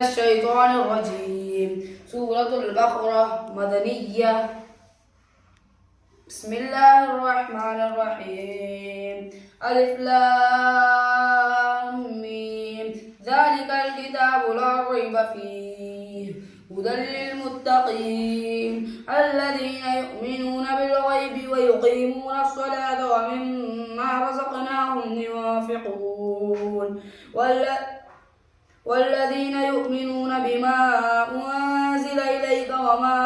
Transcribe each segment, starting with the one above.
الشيطان الرجيم. سورة البقرة مدنية. بسم الله الرحمن الرحيم. ألف لام ميم. ذلك الكتاب لا ريب فيه هدى للمتقين الذين يؤمنون بالغيب ويقيمون الصلاة ومما رزقناهم ينفقون والذين يؤمنون بما أنزل إليك وما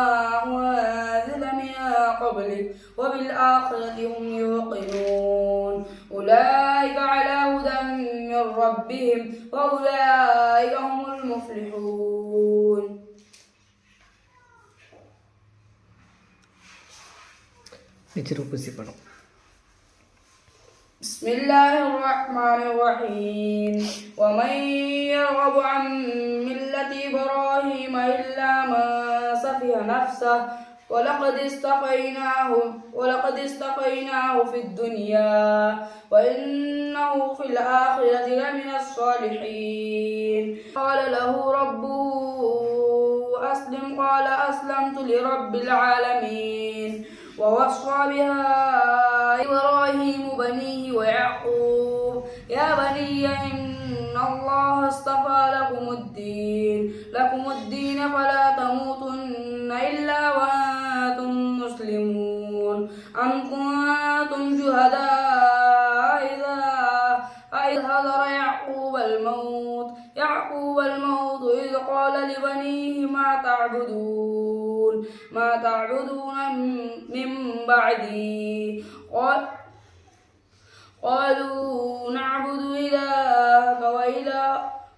أنزل من قبلك وبالآخرة هم يوقنون أولئك على هدى من ربهم وأولئك هم المفلحون. नीचे रुको से पढ़ो. بسم الله الرحمن الرحيم. ومن يرغب عن ملة إبراهيم إلا من سفه نفسه ولقد اصطفيناه في الدنيا وإنه في الآخرة لمن الصالحين. قال له ربه أسلم قال أسلمت لرب العالمين. ووصى بها إبراهيم بنيه ويعقوب يا بني إن الله اصطفى لكم الدين فلا تموتن إلا وأنتم مسلمون. أم كنتم شهداء إذ حضر يعقوب الموت إذ قال لبنيه ما تعبدون من بعدي قالوا نعبد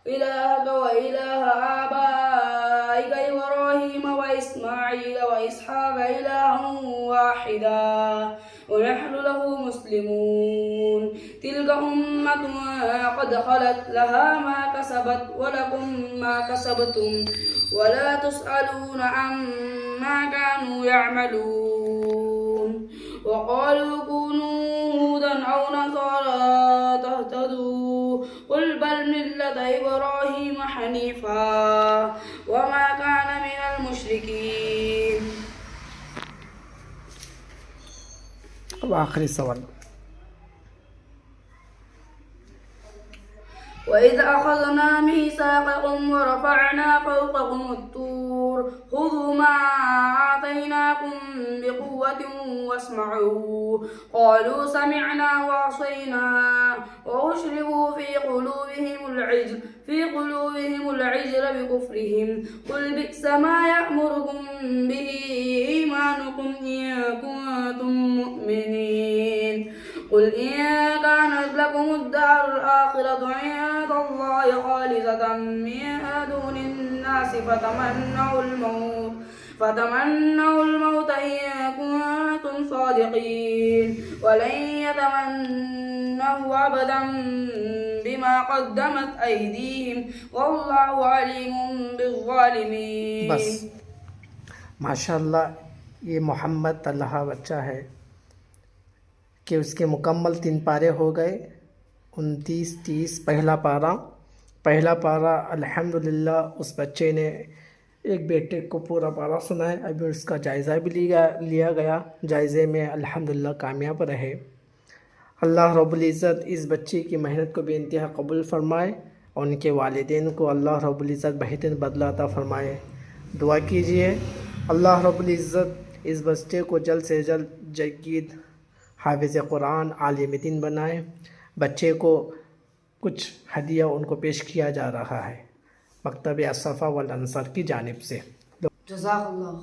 إلهك وإله آبائك إبراهيم وإسماعيل وإسحاق إلها واحدا ونحن له مسلمون. تلك أمة قد خلت لها ما كسبت ولكم ما كسبتم ولا تسألون عما كانوا يعملون. وقالوا كونوا هودا أو نصارى تهتدوا قل بل ملة إبراهيم حنيفا وما كان من المشركين. अब आखिरी सवाल. وإذ أخذنا ميثاقكم ورفعنا فوقكم الطور خذوا ما آتيناكم بقوة واسمعوا قالوا سمعنا وعصينا وأشربوا في قلوبهم العجل بكفرهم قل بئس ما يأمركم به إيمانكم إن كنتم مؤمنين. قل إن كانت لكم الدار الآخرة عند الله خالصة من دون الناس فتمنوا الموت إن كنتم صادقين ولن يتمنوا أبدا بما قدمت أيديهم والله عليم بالظالمين. बस माशाअल्लाह ये मोहम्मद अल्लाह बच्चा है कि उसके मुकम्मल 3 पारे हो गए. 29, 30 पहला पारा अल्हम्दुलिल्लाह उस बच्चे ने एक बेटे को पूरा पारा सुना है. अभी उसका जायज़ा भी लिया गया. जायज़े में अल्हम्दुलिल्लाह कामयाब रहे. अल्लाह रब्बुल इज़्ज़त इस बच्चे की मेहनत को बेइंतहा कबूल फ़रमाए और उनके वालिदैन को अल्लाह रब्बुल इज़्ज़त बेहतरीन बदला अता फ़रमाए. दुआ कीजिए अल्लाह रब्बुल इज़्ज़त इस बच्चे को जल्द से जल्द जय्यद हाफिज़ कुरान आलिम दीन बनाए. बच्चे को कुछ हदिया उनको पेश किया जा रहा है मकतब असफ़ा वल अंसार की जानिब से. जज़ाकल्लाह।